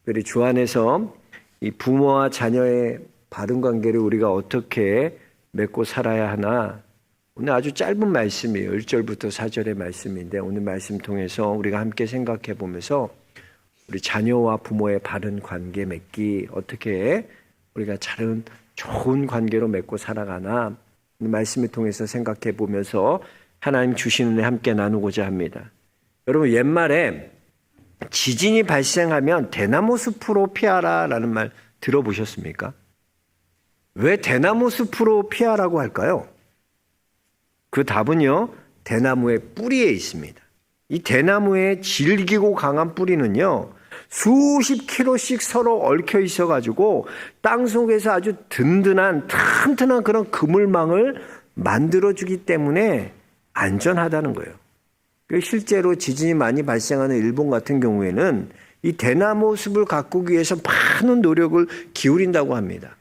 특별히 주 안에서 이 부모와 자녀의 바른 관계를 우리가 어떻게 맺고 살아야 하나, 오늘 아주 짧은 말씀이에요. 1절부터 4절의 말씀인데 오늘 말씀 통해서 우리가 함께 생각해 보면서 우리 자녀와 부모의 바른 관계 맺기 어떻게 우리가 좋은 관계로 맺고 살아가나 오늘 말씀을 통해서 생각해 보면서 하나님 주시는 은혜 함께 나누고자 합니다. 여러분 옛말에 지진이 발생하면 대나무 숲으로 피하라라는 말 들어보셨습니까? 왜 대나무 숲으로 피하라고 할까요? 그 답은요, 대나무의 뿌리에 있습니다. 이 대나무의 질기고 강한 뿌리는요, 수십 킬로씩 서로 얽혀 있어가지고 땅 속에서 아주 든든한 튼튼한 그런 그물망을 만들어주기 때문에 안전하다는 거예요. 실제로 지진이 많이 발생하는 일본 같은 경우에는 이 대나무 숲을 가꾸기 위해서 많은 노력을 기울인다고 합니다.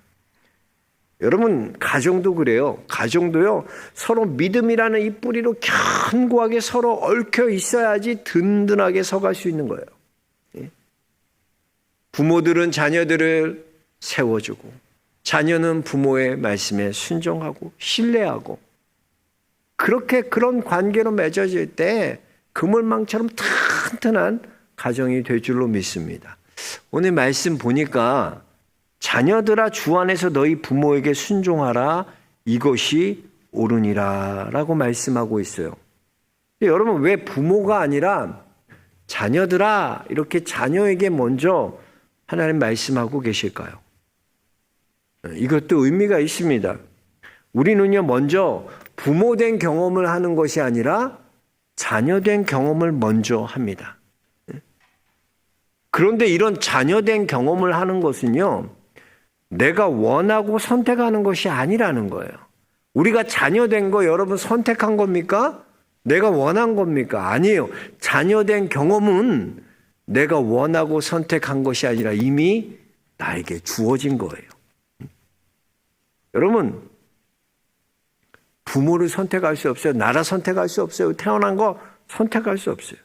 여러분 가정도 그래요. 가정도요, 서로 믿음이라는 이 뿌리로 견고하게 서로 얽혀 있어야지 든든하게 서갈 수 있는 거예요. 부모들은 자녀들을 세워주고 자녀는 부모의 말씀에 순종하고 신뢰하고 그렇게 그런 관계로 맺어질 때 그물망처럼 튼튼한 가정이 될 줄로 믿습니다. 오늘 말씀 보니까 자녀들아 주 안에서 너희 부모에게 순종하라 이것이 옳으니라 라고 말씀하고 있어요. 여러분 왜 부모가 아니라 자녀들아 이렇게 자녀에게 먼저 하나님 말씀하고 계실까요? 이것도 의미가 있습니다. 우리는요 먼저 부모된 경험을 하는 것이 아니라 자녀된 경험을 먼저 합니다. 그런데 이런 자녀된 경험을 하는 것은요, 내가 원하고 선택하는 것이 아니라는 거예요. 우리가 자녀된 거 여러분 선택한 겁니까? 내가 원한 겁니까? 아니에요. 자녀된 경험은 내가 원하고 선택한 것이 아니라 이미 나에게 주어진 거예요. 여러분, 부모를 선택할 수 없어요. 나라 선택할 수 없어요. 태어난 거 선택할 수 없어요.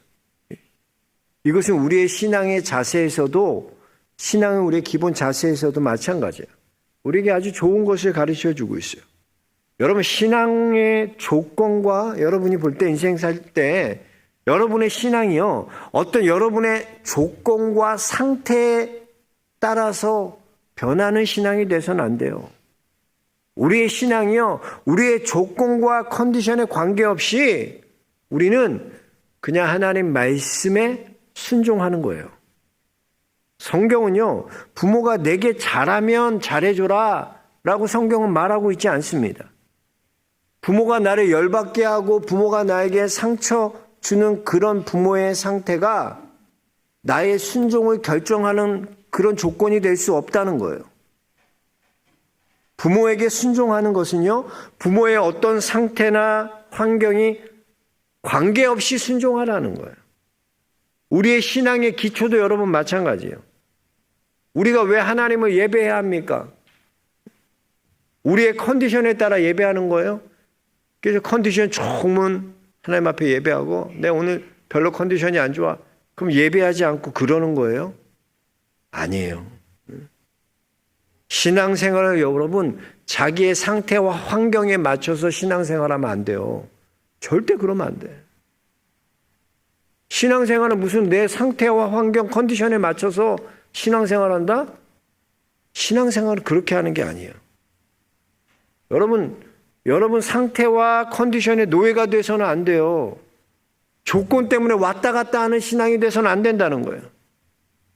이것은 우리의 신앙의 자세에서도, 신앙의 우리의 기본 자세에서도 마찬가지예요. 우리에게 아주 좋은 것을 가르쳐 주고 있어요. 여러분, 신앙의 조건과 여러분이 볼 때, 인생 살 때, 여러분의 신앙이요, 어떤 여러분의 조건과 상태에 따라서 변하는 신앙이 돼서는 안 돼요. 우리의 신앙이요, 우리의 조건과 컨디션에 관계없이 우리는 그냥 하나님 말씀에 순종하는 거예요. 성경은요, 부모가 내게 잘하면 잘해줘라 라고 성경은 말하고 있지 않습니다. 부모가 나를 열받게 하고 부모가 나에게 상처 주는 그런 부모의 상태가 나의 순종을 결정하는 그런 조건이 될 수 없다는 거예요. 부모에게 순종하는 것은요, 부모의 어떤 상태나 환경이 관계없이 순종하라는 거예요. 우리의 신앙의 기초도 여러분 마찬가지예요. 우리가 왜 하나님을 예배해야 합니까? 우리의 컨디션에 따라 예배하는 거예요. 그래서 컨디션 좋으면 하나님 앞에 예배하고, 내 오늘 별로 컨디션이 안 좋아, 그럼 예배하지 않고 그러는 거예요? 아니에요. 신앙생활을 여러분 자기의 상태와 환경에 맞춰서 신앙생활하면 안 돼요. 절대 그러면 안 돼. 신앙생활은 무슨 내 상태와 환경, 컨디션에 맞춰서 신앙생활한다? 신앙생활은 그렇게 하는 게 아니에요. 여러분 상태와 컨디션에 노예가 돼서는 안 돼요. 조건 때문에 왔다 갔다 하는 신앙이 돼서는 안 된다는 거예요.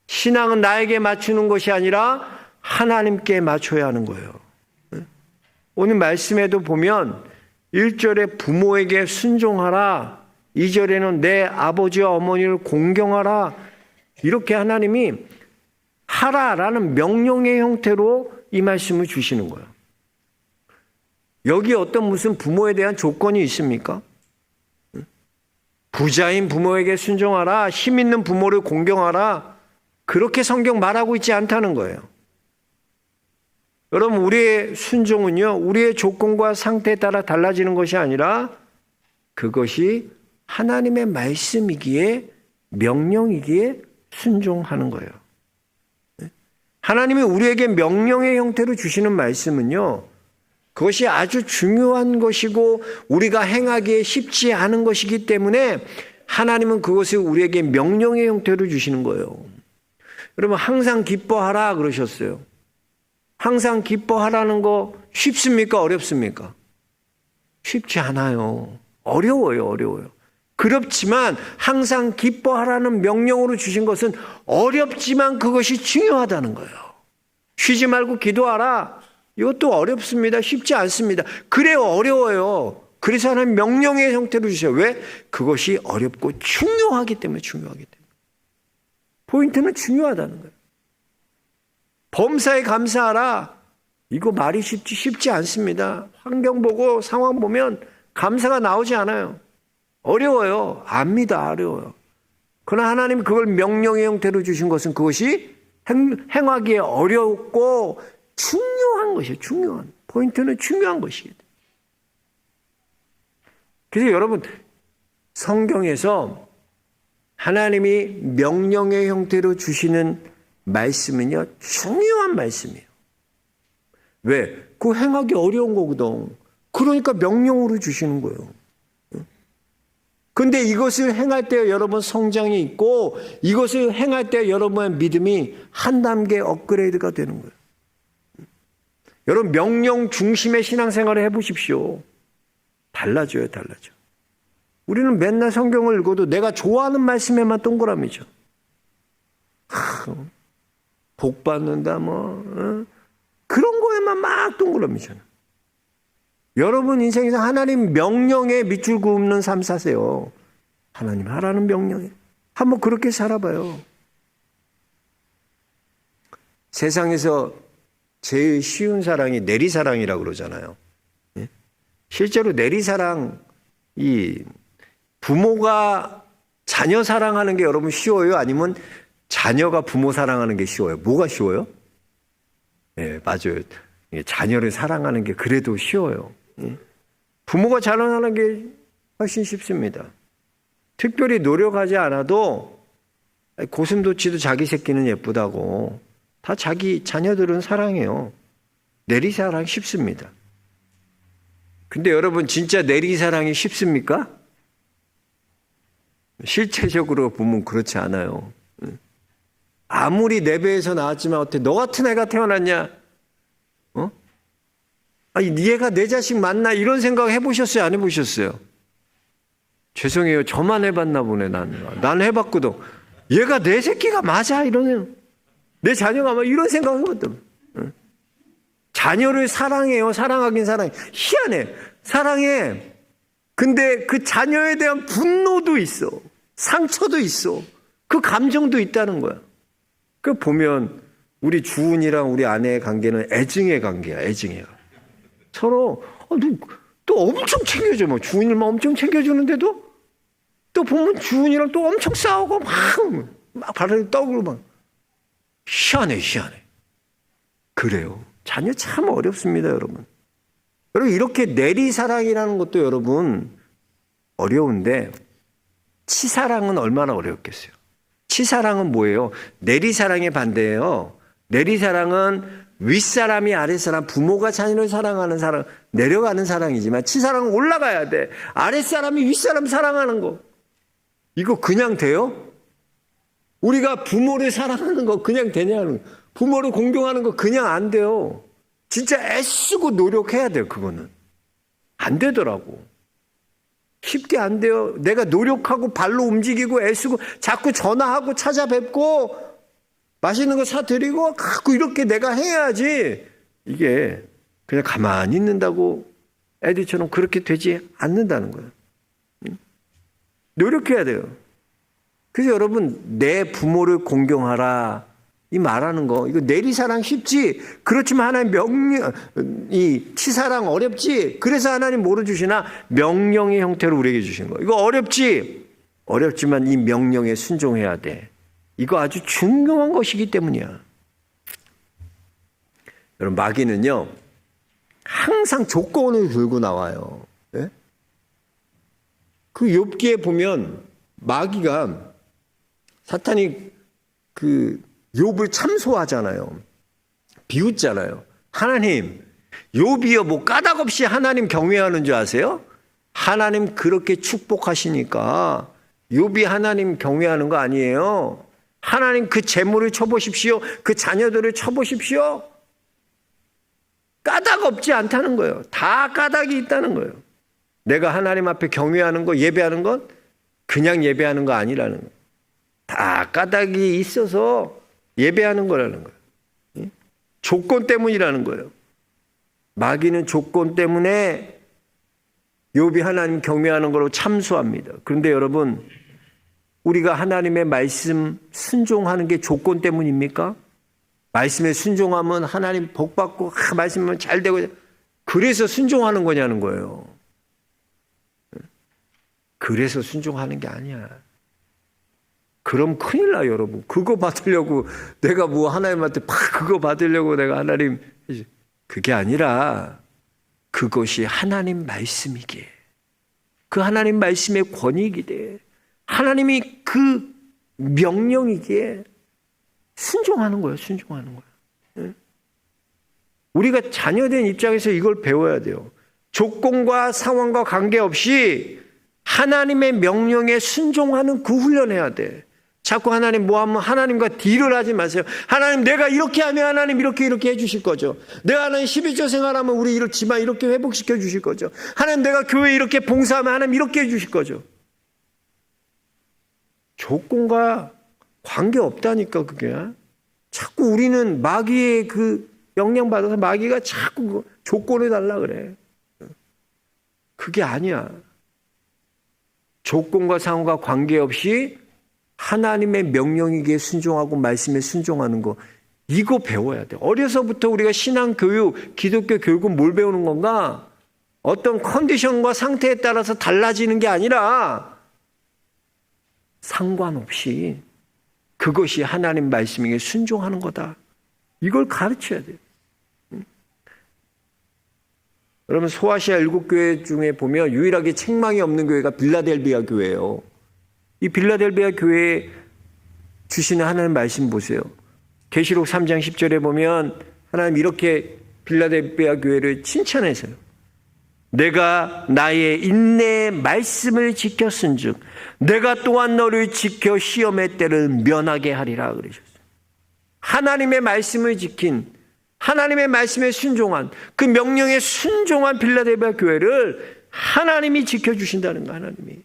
신앙은 나에게 맞추는 것이 아니라 하나님께 맞춰야 하는 거예요. 오늘 말씀에도 보면 1절에 부모에게 순종하라, 2절에는 내 아버지와 어머니를 공경하라, 이렇게 하나님이 하라라는 명령의 형태로 이 말씀을 주시는 거예요. 여기 어떤 무슨 부모에 대한 조건이 있습니까? 부자인 부모에게 순종하라, 힘 있는 부모를 공경하라, 그렇게 성경 말하고 있지 않다는 거예요. 여러분, 우리의 순종은요, 우리의 조건과 상태에 따라 달라지는 것이 아니라 그것이 하나님의 말씀이기에, 명령이기에 순종하는 거예요. 하나님이 우리에게 명령의 형태로 주시는 말씀은요, 그것이 아주 중요한 것이고 우리가 행하기에 쉽지 않은 것이기 때문에 하나님은 그것을 우리에게 명령의 형태로 주시는 거예요. 여러분, 항상 기뻐하라 그러셨어요. 항상 기뻐하라는 거 쉽습니까? 어렵습니까? 쉽지 않아요. 어려워요. 그렇지만 항상 기뻐하라는 명령으로 주신 것은 어렵지만 그것이 중요하다는 거예요. 쉬지 말고 기도하라. 이것도 어렵습니다. 쉽지 않습니다. 그래요, 어려워요. 그래서 하나님 명령의 형태로 주셔요. 왜? 그것이 어렵고 중요하기 때문에. 포인트는 중요하다는 거예요. 범사에 감사하라. 이거 말이 쉽지 않습니다. 환경 보고 상황 보면 감사가 나오지 않아요. 어려워요. 압니다. 어려워요. 그러나 하나님 그걸 명령의 형태로 주신 것은 그것이 행하기에 어렵고 중요한 것이에요. 중요한. 포인트는 중요한 것이에요. 그래서 여러분, 성경에서 하나님이 명령의 형태로 주시는 말씀은요, 중요한 말씀이에요. 왜? 그 행하기 어려운 거거든. 그러니까 명령으로 주시는 거예요. 근데 이것을 행할 때 여러분 성장이 있고 이것을 행할 때 여러분의 믿음이 한 단계 업그레이드가 되는 거예요. 여러분, 명령 중심의 신앙생활을 해보십시오. 달라져요. 우리는 맨날 성경을 읽어도 내가 좋아하는 말씀에만 동그라미죠. 복 받는다 그런 거에만 막 동그라미잖아요. 여러분 인생에서 하나님 명령에 밑줄 긋는 삶 사세요. 하나님 하라는 명령에. 한번 그렇게 살아봐요. 세상에서 제일 쉬운 사랑이 내리사랑이라고 그러잖아요. 실제로 내리사랑, 부모가 자녀 사랑하는 게 여러분 쉬워요? 아니면 자녀가 부모 사랑하는 게 쉬워요? 뭐가 쉬워요? 네, 맞아요. 자녀를 사랑하는 게 그래도 쉬워요. 부모가 자랑하는 게 훨씬 쉽습니다. 특별히 노력하지 않아도 고슴도치도 자기 새끼는 예쁘다고 다 자기 자녀들은 사랑해요. 내리사랑 쉽습니다. 근데 여러분, 진짜 내리사랑이 쉽습니까? 실제적으로 보면 그렇지 않아요. 아무리 내 배에서 나왔지만 어때? 너 같은 애가 태어났냐? 아니, 얘가 내 자식 맞나? 이런 생각 해보셨어요? 안 해보셨어요? 죄송해요. 저만 해봤나 보네, 난 해봤거든. 얘가 내 새끼가 맞아? 이러네요. 내 자녀가 맞아? 이런 생각 해봤거든. 자녀를 사랑해요. 사랑하긴 사랑해. 희한해. 사랑해. 근데 그 자녀에 대한 분노도 있어. 상처도 있어. 그 감정도 있다는 거야. 그 보면 우리 주은이랑 우리 아내의 관계는 애증의 관계야. 애증의 관계. 서로 또 엄청 챙겨줘. 주은이만 엄청 챙겨주는데도 또 보면 주은이랑 또 엄청 싸우고 막 발을 떠고 막 희한해. 그래요. 자녀 참 어렵습니다, 여러분. 여러분, 이렇게 내리사랑이라는 것도 여러분 어려운데 치사랑은 얼마나 어렵겠어요. 치사랑은 뭐예요? 내리사랑의 반대예요. 내리사랑은 윗사람이 아랫사람, 부모가 자녀를 사랑하는 사랑, 내려가는 사랑이지만 치사랑은 올라가야 돼. 아랫사람이 윗사람 사랑하는 거. 이거 그냥 돼요? 우리가 부모를 사랑하는 거 그냥 되냐는 거. 부모를 공경하는 거 그냥 안 돼요. 진짜 애쓰고 노력해야 돼요. 그거는. 안 되더라고. 쉽게 안 돼요. 내가 노력하고 발로 움직이고 애쓰고 자꾸 전화하고 찾아뵙고 맛있는 거 사드리고 자꾸 이렇게 내가 해야지 이게 그냥 가만히 있는다고 애들처럼 그렇게 되지 않는다는 거예요. 노력해야 돼요. 그래서 여러분, 내 부모를 공경하라 이 말하는 거, 이거 내리사랑 쉽지. 그렇지만 하나님 명령, 이 치사랑 어렵지. 그래서 하나님 뭐로 주시나? 명령의 형태로 우리에게 주신 거. 이거 어렵지. 어렵지만 이 명령에 순종해야 돼. 이거 아주 중요한 것이기 때문이야. 여러분, 마귀는요 항상 조건을 들고 나와요. 네? 그 욥기에 보면 마귀가, 사탄이 그 욥을 참소하잖아요. 비웃잖아요. 하나님, 욥이요 뭐 까닭 없이 하나님 경외하는 줄 아세요? 하나님 그렇게 축복하시니까 욥이 하나님 경외하는 거 아니에요. 하나님 그 재물을 쳐보십시오. 그 자녀들을 쳐보십시오. 까닭 없지 않다는 거예요. 다 까닭이 있다는 거예요. 내가 하나님 앞에 경외하는 거, 예배하는 건 그냥 예배하는 거 아니라는 거예요. 다 까닭이 있어서 예배하는 거라는 거예요. 조건 때문이라는 거예요. 마귀는 조건 때문에 욥이 하나님 경외하는 걸로 참수합니다. 그런데 여러분, 우리가 하나님의 말씀 순종하는 게 조건 때문입니까? 말씀에 순종하면 하나님 복 받고 말씀은 잘 되고 그래서 순종하는 거냐는 거예요. 그래서 순종하는 게 아니야. 그럼 큰일 나요, 여러분. 그거 받으려고 내가 뭐 하나님한테 그거 받으려고 내가 하나님, 그게 아니라 그것이 하나님 말씀이기에, 그 하나님 말씀의 권위이기에, 하나님이 그 명령이기에 순종하는 거예요. 순종하는 거예요. 우리가 자녀된 입장에서 이걸 배워야 돼요. 조건과 상황과 관계없이 하나님의 명령에 순종하는 그 훈련해야 돼. 자꾸 하나님 뭐 하면 하나님과 딜을 하지 마세요. 하나님 내가 이렇게 하면 하나님 이렇게 해주실 거죠. 내가 하나님 11조 생활하면 우리 집안 이렇게 회복시켜 주실 거죠. 하나님 내가 교회 이렇게 봉사하면 하나님 이렇게 해주실 거죠. 조건과 관계없다니까 그게. 자꾸 우리는 마귀의 그 영향 받아서 마귀가 자꾸 조건을 달라 그래. 그게 아니야. 조건과 상황과 관계없이 하나님의 명령에게 순종하고 말씀에 순종하는 거, 이거 배워야 돼. 어려서부터 우리가 신앙교육, 기독교 교육은 뭘 배우는 건가? 어떤 컨디션과 상태에 따라서 달라지는 게 아니라 상관없이 그것이 하나님 말씀에게 순종하는 거다. 이걸 가르쳐야 돼요. 여러분, 소아시아 7교회 중에 보면 유일하게 책망이 없는 교회가 빌라델비아 교회예요. 이 빌라델비아 교회에 주시는 하나님 말씀 보세요. 계시록 3장 10절에 보면 하나님 이렇게 빌라델비아 교회를 칭찬해서요. 내가 나의 인내의 말씀을 지켰은즉 내가 또한 너를 지켜 시험의 때를 면하게 하리라 그러셨어요. 하나님의 말씀을 지킨, 하나님의 말씀에 순종한, 그 명령에 순종한 빌라델비아 교회를 하나님이 지켜주신다는 거. 하나님이.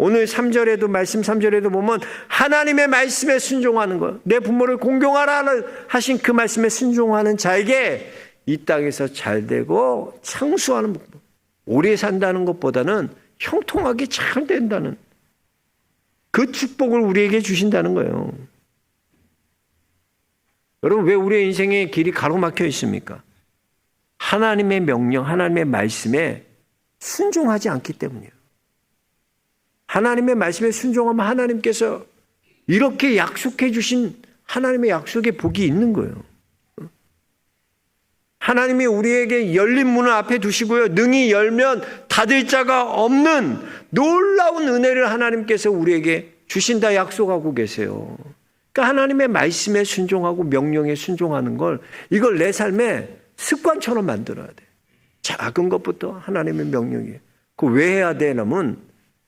오늘 3절에도 말씀 3절에도 보면 하나님의 말씀에 순종하는 것, 내 부모를 공경하라 하신 그 말씀에 순종하는 자에게 이 땅에서 잘되고 창수하는 법, 오래 산다는 것보다는 형통하게 잘 된다는 그 축복을 우리에게 주신다는 거예요. 여러분, 왜 우리의 인생의 길이 가로막혀 있습니까? 하나님의 명령, 하나님의 말씀에 순종하지 않기 때문이에요. 하나님의 말씀에 순종하면 하나님께서 이렇게 약속해 주신 하나님의 약속의 복이 있는 거예요. 하나님이 우리에게 열린 문을 앞에 두시고요. 능히 열면 닫을 자가 없는 놀라운 은혜를 하나님께서 우리에게 주신다 약속하고 계세요. 그러니까 하나님의 말씀에 순종하고 명령에 순종하는 걸, 이걸 내 삶의 습관처럼 만들어야 돼. 작은 것부터 하나님의 명령이에요. 그 왜 해야 되냐면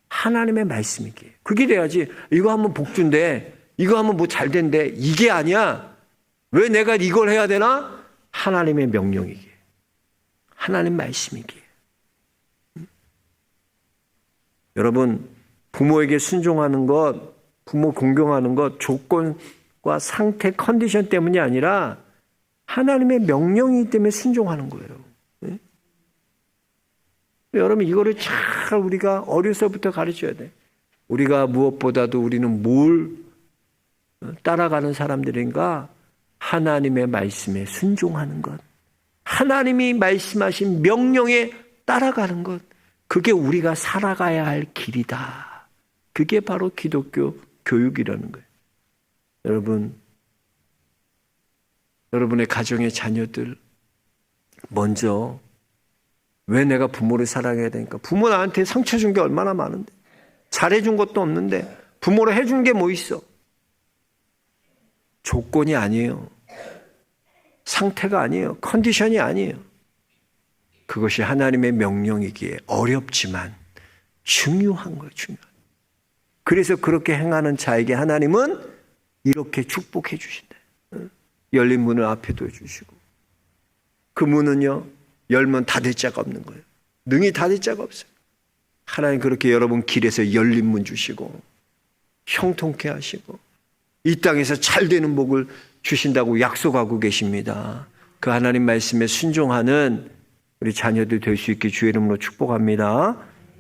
하나님의 말씀이기에. 그게 돼야지. 이거 하면 복준대, 이거 하면 뭐 잘 된대, 이게 아니야. 왜 내가 이걸 해야 되나? 하나님의 명령이기에, 하나님 말씀이기에. 여러분, 부모에게 순종하는 것, 부모 공경하는 것, 조건과 상태, 컨디션 때문이 아니라 하나님의 명령이기 때문에 순종하는 거예요. 네? 여러분, 이거를 잘 우리가 어려서부터 가르쳐야 돼. 우리가 무엇보다도 우리는 뭘 따라가는 사람들인가? 하나님의 말씀에 순종하는 것, 하나님이 말씀하신 명령에 따라가는 것, 그게 우리가 살아가야 할 길이다. 그게 바로 기독교 교육이라는 거예요. 여러분, 여러분의 가정의 자녀들, 먼저 왜 내가 부모를 사랑해야 되니까? 부모 나한테 상처 준 게 얼마나 많은데, 잘해준 것도 없는데 부모를 해준 게 뭐 있어? 조건이 아니에요. 상태가 아니에요. 컨디션이 아니에요. 그것이 하나님의 명령이기에 어렵지만 중요한 거예요. 중요한. 그래서 그렇게 행하는 자에게 하나님은 이렇게 축복해 주신다. 열린 문을 앞에 둬주시고 그 문은요 열면 닫을 자가 없는 거예요. 능히 닫을 자가 없어요. 하나님 그렇게 여러분 길에서 열린 문 주시고 형통케 하시고 이 땅에서 잘 되는 복을 주신다고 약속하고 계십니다. 그 하나님 말씀에 순종하는 우리 자녀들 될 수 있게 주의 이름으로 축복합니다.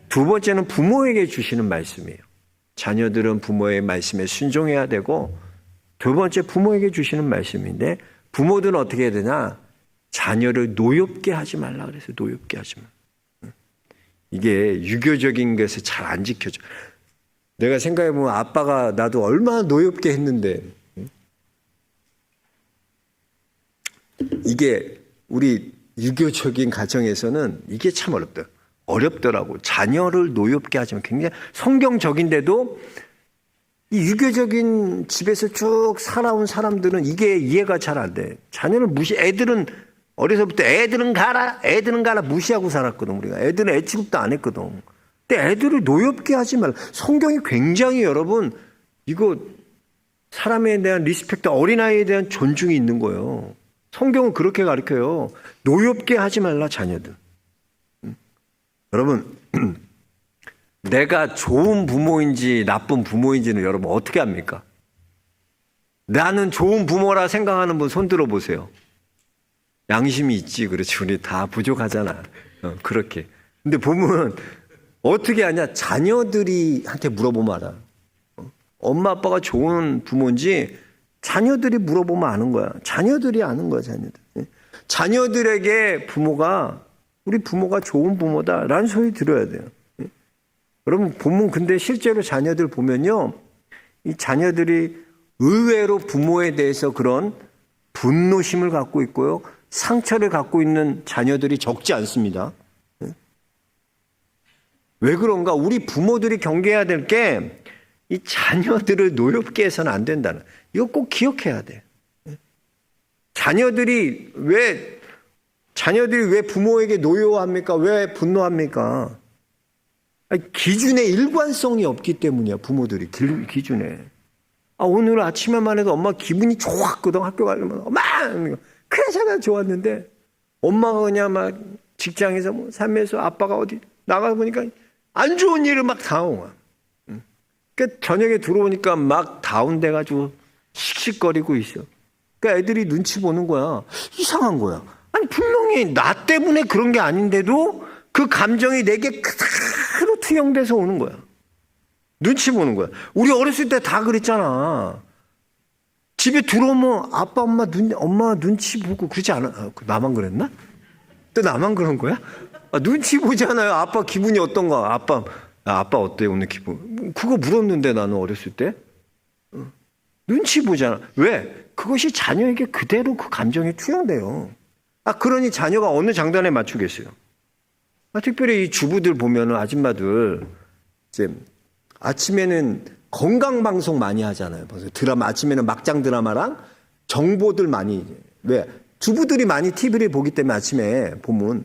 두 번째는 부모에게 주시는 말씀이에요. 자녀들은 부모의 말씀에 순종해야 되고 두 번째 부모에게 주시는 말씀인데 부모들은 어떻게 해야 되나? 자녀를 노엽게 하지 말라 그래서 노엽게 하지 마. 이게 유교적인 것에 잘 안 지켜져. 내가 생각해보면 아빠가 나도 얼마나 노엽게 했는데 이게 우리 유교적인 가정에서는 이게 참 어렵더라고. 자녀를 노엽게 하지만 굉장히 성경적인데도 이 유교적인 집에서 쭉 살아온 사람들은 이게 이해가 잘 안 돼. 자녀를 애들은 어려서부터 애들은 가라 무시하고 살았거든. 우리가 애들은 애 취급도 안 했거든. 근데 애들을 노엽게 하지 말라. 성경이 굉장히 여러분 이거 사람에 대한 리스펙트, 어린아이에 대한 존중이 있는 거예요. 성경은 그렇게 가르쳐요. 노엽게 하지 말라 자녀들. 여러분 내가 좋은 부모인지 나쁜 부모인지는 여러분 어떻게 합니까? 나는 좋은 부모라 생각하는 분 손 들어보세요. 양심이 있지. 그렇지. 우리 다 부족하잖아. 그렇게. 근데 보면 어떻게 하냐. 자녀들이 한테 물어보면 알아. 엄마 아빠가 좋은 부모인지 자녀들이 물어보면 아는 거야. 자녀들이 아는 거야. 자녀들에게 우리 부모가 좋은 부모다라는 소리 들어야 돼요. 여러분 보면 근데 실제로 자녀들 보면요. 이 자녀들이 의외로 부모에 대해서 그런 분노심을 갖고 있고요. 상처를 갖고 있는 자녀들이 적지 않습니다. 왜 그런가? 우리 부모들이 경계해야 될 게 이 자녀들을 노엽게 해서는 안 된다는. 이거 꼭 기억해야 돼. 자녀들이 왜 부모에게 노여워합니까? 왜 분노합니까? 기준에 일관성이 없기 때문이야. 부모들이 기준에. 오늘 아침에만 해도 엄마 기분이 좋았거든. 학교 가려면 엄마 그래서 좋았는데 엄마가 그냥 막 직장에서 삶에서 아빠가 어디 나가 보니까 안 좋은 일을 막 당하고 와. 그러니까 저녁에 들어오니까 막 다운돼가지고 씩씩거리고 있어. 그러니까 애들이 눈치 보는 거야. 이상한 거야. 아니 분명히 나 때문에 그런 게 아닌데도 그 감정이 내게 그대로 투영돼서 오는 거야. 눈치 보는 거야. 우리 어렸을 때 다 그랬잖아. 집에 들어오면 아빠 엄마 눈치 보고 그러지 않아? 나만 그랬나? 또 나만 그런 거야? 눈치 보잖아요. 아빠 기분이 어떤가? 아빠 어때 오늘 기분? 그거 물었는데 나는 어렸을 때 눈치 보잖아. 왜? 그것이 자녀에게 그대로 그 감정이 투영돼요. 그러니 자녀가 어느 장단에 맞추겠어요? 특별히 이 주부들 보면은 아줌마들 이제 아침에는 건강 방송 많이 하잖아요. 드라마 아침에는 막장 드라마랑 정보들 많이 왜 주부들이 많이 TV를 보기 때문에 아침에 보면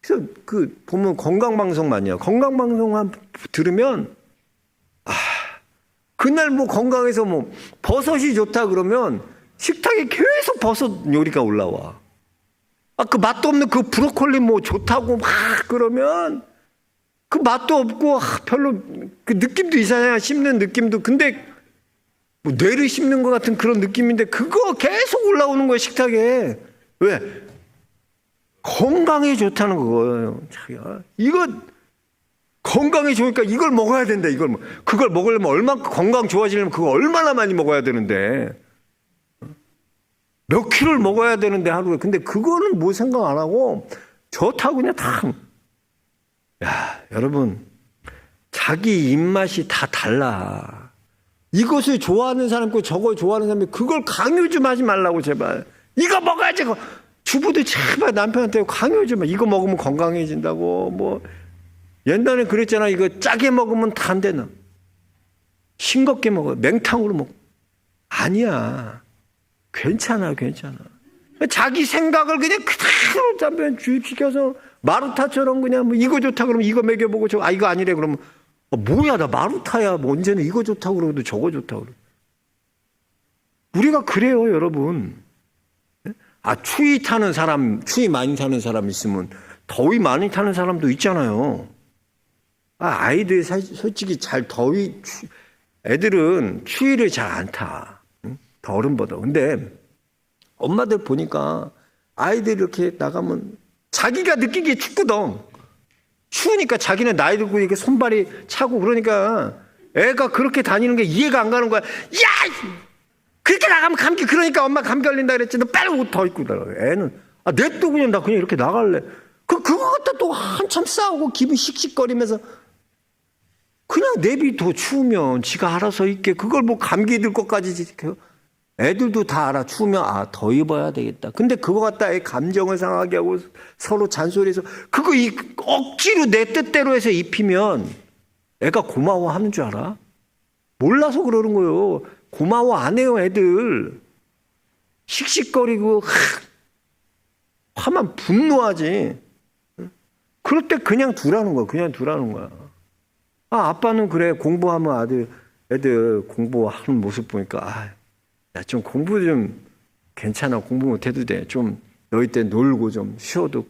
그래서 보면 건강 방송 많이 해요. 건강 방송 들으면 그날 건강해서 버섯이 좋다 그러면 식탁에 계속 버섯 요리가 올라와. 그 맛도 없는 그 브로콜리 좋다고 막 그러면 그 맛도 없고 별로 그 느낌도 이상해. 씹는 느낌도. 근데 뇌를 씹는 것 같은 그런 느낌인데 그거 계속 올라오는 거예요 식탁에. 왜? 건강에 좋다는 거예요. 이거 건강에 좋으니까 이걸 먹어야 된다. 그걸 먹으려면 얼마나 건강 좋아지려면 그거 얼마나 많이 먹어야 되는데 몇 킬로를 먹어야 되는데 하루에. 근데 그거는 생각 안 하고 좋다고 그냥 다. 여러분 자기 입맛이 다 달라. 이것을 좋아하는 사람 있고 저걸 좋아하는 사람이 그걸 강요 좀 하지 말라고 제발. 이거 먹어야지. 주부들 제발 남편한테 강요 좀 해. 이거 먹으면 건강해진다고. 옛날에 그랬잖아. 이거 짜게 먹으면 다 안 되나. 싱겁게 먹어. 맹탕으로 먹어. 아니야. 괜찮아. 자기 생각을 그냥 그대로 담배 주입시켜서 마루타처럼 그냥 뭐 이거 좋다 그러면 이거 먹여보고 이거 아니래 그러면 뭐야 나 마루타야 뭐 언제는 이거 좋다고 그러고 저거 좋다고 그러고. 우리가 그래요 여러분. 추위 타는 사람, 추위 많이 타는 사람 있으면 더위 많이 타는 사람도 있잖아요. 아이들 솔직히 애들은 추위를 잘 안 타. 더 어른보다. 근데 엄마들 보니까 아이들 이렇게 나가면 자기가 느끼기에 춥거든. 추우니까 자기는 나이 들고 이렇게 손발이 차고 그러니까 애가 그렇게 다니는 게 이해가 안 가는 거야. 야! 그렇게 나가면 감기, 그러니까 엄마 감기 걸린다 그랬지. 너 빨리 옷 더 입고 나가. 애는, 냅둬 그냥 나 그냥 이렇게 나갈래. 그거 갖다 또 한참 싸우고 기분 씩씩거리면서 그냥 내비둬 추우면 지가 알아서 입게. 그걸 뭐 감기 들 것까지 지켜요. 애들도 다 알아. 추우면 더 입어야 되겠다. 근데 그거 갖다 애 감정을 상하게 하고 서로 잔소리해서 그거 억지로 내 뜻대로 해서 입히면 애가 고마워하는 줄 알아? 몰라서 그러는 거예요. 고마워 안 해요 애들. 씩씩거리고 화만 분노하지. 그럴 때 그냥 두라는 거야. 그냥 두라는 거야. 아빠는 그래 공부하면 애들 공부하는 모습 보니까 야, 좀 공부 좀 괜찮아. 공부 못해도 돼. 좀 너희 때 놀고 좀 쉬어도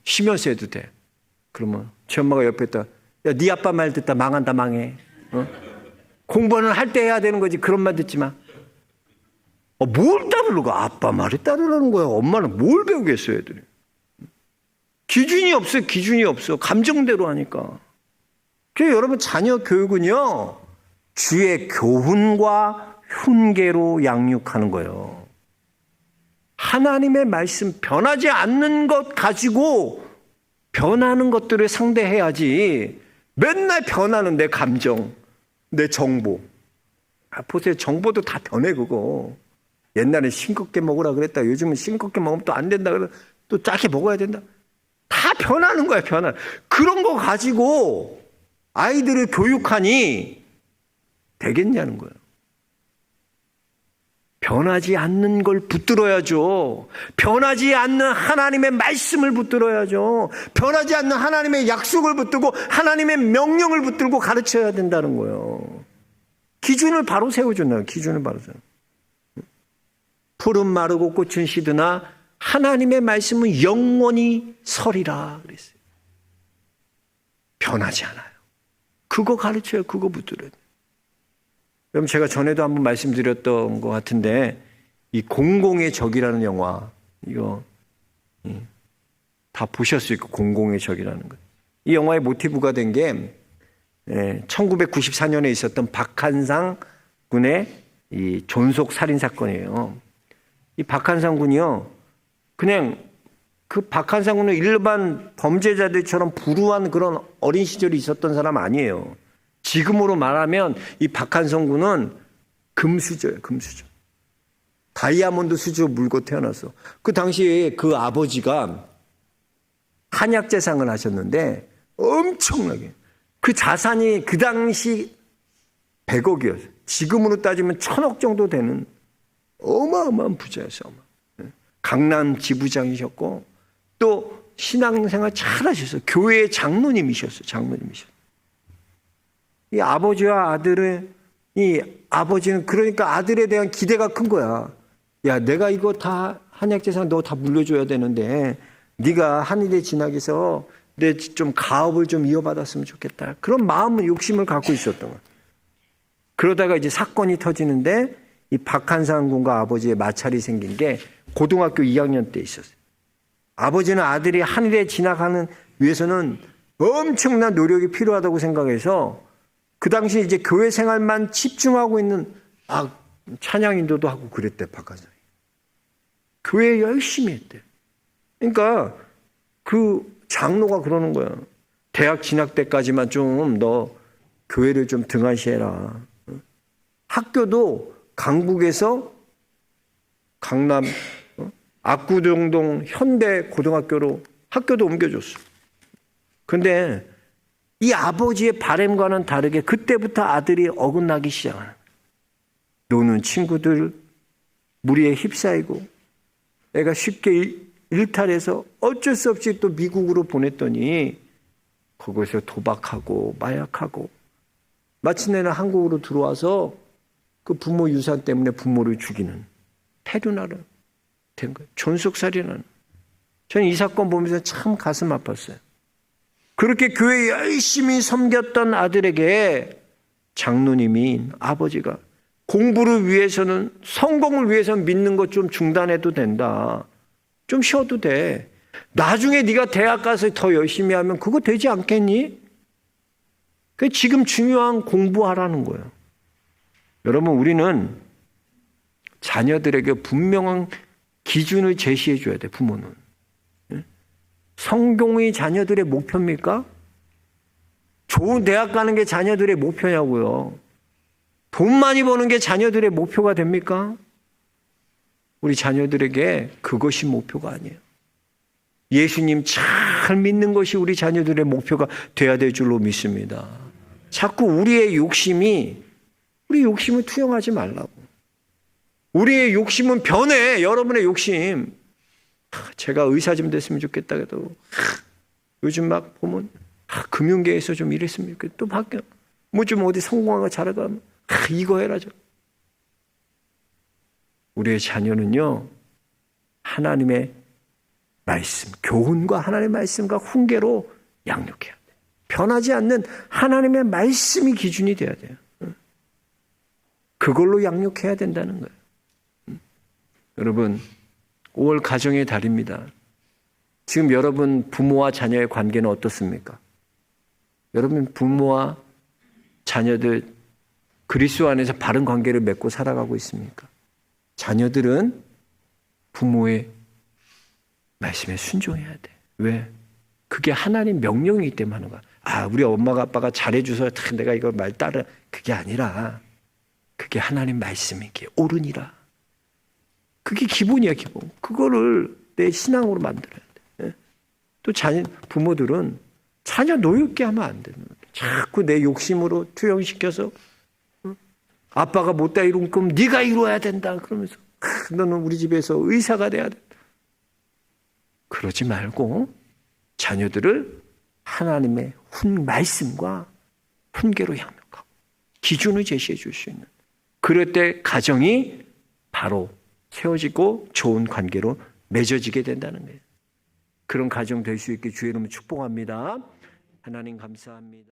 쉬면서 해도 돼. 그러면 지 엄마가 옆에 있다. 야, 네 아빠 말 듣다 망한다 망해. 공부는 할 때 해야 되는 거지. 그런 말 듣지 마. 뭘 따르려고? 아빠 말에 따르라는 거야. 엄마는 뭘 배우겠어요, 애들이. 기준이 없어요. 기준이 없어. 감정대로 하니까. 그래서 여러분 자녀 교육은요. 주의 교훈과 훈계로 양육하는 거예요. 하나님의 말씀 변하지 않는 것 가지고 변하는 것들을 상대해야지. 맨날 변하는 내 감정. 내 정보. 보세요. 정보도 다 변해, 그거. 옛날에 싱겁게 먹으라 그랬다. 요즘은 싱겁게 먹으면 또 안 된다. 그래. 또 짜게 먹어야 된다. 다 변하는 거야, 변화. 그런 거 가지고 아이들을 교육하니 되겠냐는 거예요. 변하지 않는 걸 붙들어야죠. 변하지 않는 하나님의 말씀을 붙들어야죠. 변하지 않는 하나님의 약속을 붙들고 하나님의 명령을 붙들고 가르쳐야 된다는 거예요. 기준을 바로 세워준다는 거예요. 기준을 바로 세워. 풀은 마르고 꽃은 시드나 하나님의 말씀은 영원히 서리라 그랬어요. 변하지 않아요. 그거 가르쳐요. 그거 붙들어야 돼요. 그럼 제가 전에도 한번 말씀드렸던 것 같은데 이 공공의 적이라는 영화 이거 다 보셨을 거예요. 공공의 적이라는 것. 이 영화의 모티브가 된 게 1994년에 있었던 박한상 군의 이 존속 살인 사건이에요. 이 박한상 군이요. 그냥 그 박한상 군은 일반 범죄자들처럼 불우한 그런 어린 시절이 있었던 사람 아니에요. 지금으로 말하면 이 박한성 군은 금수저예요. 금수저. 다이아몬드 수저 물고 태어났어. 그 당시에 그 아버지가 한약재상을 하셨는데 엄청나게 그 자산이 그 당시 100억이었어요. 지금으로 따지면 1000억 정도 되는 어마어마한 부자였어요. 강남 지부장이셨고 또 신앙생활 잘하셨어요. 교회 장로님이셨어요. 장로님이셨어요. 이 아버지와 아들은 이 아버지는 그러니까 아들에 대한 기대가 큰 거야. 야, 내가 이거 다 한약재산 너 다 물려줘야 되는데 네가 한일에 진학해서 내 좀 가업을 좀 이어받았으면 좋겠다. 그런 마음은 욕심을 갖고 있었던 거야. 그러다가 이제 사건이 터지는데 이 박한상 군과 아버지의 마찰이 생긴 게 고등학교 2학년 때 있었어요. 아버지는 아들이 한일에 진학하는 위해서는 엄청난 노력이 필요하다고 생각해서 그 당시 이제 교회 생활만 집중하고 있는 찬양 인도도 하고 그랬대. 박한상이 교회 열심히 했대. 그러니까 그 장로가 그러는 거야. 대학 진학 때까지만 좀 너 교회를 좀 등한시해라. 학교도 강북에서 강남 압구정동 현대 고등학교로 학교도 옮겨줬어. 근데 이 아버지의 바람과는 다르게 그때부터 아들이 어긋나기 시작하는 거예요. 노는 친구들 무리에 휩싸이고 애가 쉽게 일탈해서 어쩔 수 없이 또 미국으로 보냈더니 거기서 도박하고 마약하고 마침내는 한국으로 들어와서 그 부모 유산 때문에 부모를 죽이는 페루나를 된 거예요. 존속살인하는. 저는 이 사건 보면서 참 가슴 아팠어요. 그렇게 교회 열심히 섬겼던 아들에게 장로님인 아버지가 공부를 위해서는, 성공을 위해서는 믿는 것 좀 중단해도 된다. 좀 쉬어도 돼. 나중에 네가 대학 가서 더 열심히 하면 그거 되지 않겠니? 지금 중요한 공부하라는 거예요. 여러분, 우리는 자녀들에게 분명한 기준을 제시해 줘야 돼, 부모는. 성공이 자녀들의 목표입니까? 좋은 대학 가는 게 자녀들의 목표냐고요. 돈 많이 버는 게 자녀들의 목표가 됩니까? 우리 자녀들에게 그것이 목표가 아니에요. 예수님 잘 믿는 것이 우리 자녀들의 목표가 돼야 될 줄로 믿습니다. 자꾸 우리 욕심을 투영하지 말라고. 우리의 욕심은 변해. 여러분의 욕심. 제가 의사 좀 됐으면 좋겠다 해도 요즘 막 보면 금융계에서 좀 이랬으면 좋겠다. 또 바뀌어. 뭐 좀 어디 성공하고 잘하다 하면 이거 해라. 우리의 자녀는요, 하나님의 말씀, 교훈과 하나님의 말씀과 훈계로 양육해야 돼. 변하지 않는 하나님의 말씀이 기준이 돼야 돼요. 그걸로 양육해야 된다는 거예요. 여러분, 5월 가정의 달입니다. 지금 여러분 부모와 자녀의 관계는 어떻습니까? 여러분 부모와 자녀들 그리스도 안에서 바른 관계를 맺고 살아가고 있습니까? 자녀들은 부모의 말씀에 순종해야 돼. 왜? 그게 하나님 명령이기 때문에 하는 거야. 우리 엄마가 아빠가 잘해줘서 내가 이거 말 따라. 그게 아니라 그게 하나님 말씀이기에 옳으니라. 그게 기본이야, 기본. 그거를 내 신앙으로 만들어야 돼. 또 부모들은 자녀 노엽게 하면 안 되는 거야. 자꾸 내 욕심으로 투영시켜서 아빠가 못다 이룬 거면 네가 이루어야 된다. 그러면서 너는 우리 집에서 의사가 돼야 돼. 그러지 말고 자녀들을 하나님의 말씀과 훈계로 양육하고 기준을 제시해 줄 수 있는, 그럴 때 가정이 바로 세워지고 좋은 관계로 맺어지게 된다는 거예요. 그런 가정 될 수 있게 주의 이름으로 축복합니다. 하나님 감사합니다.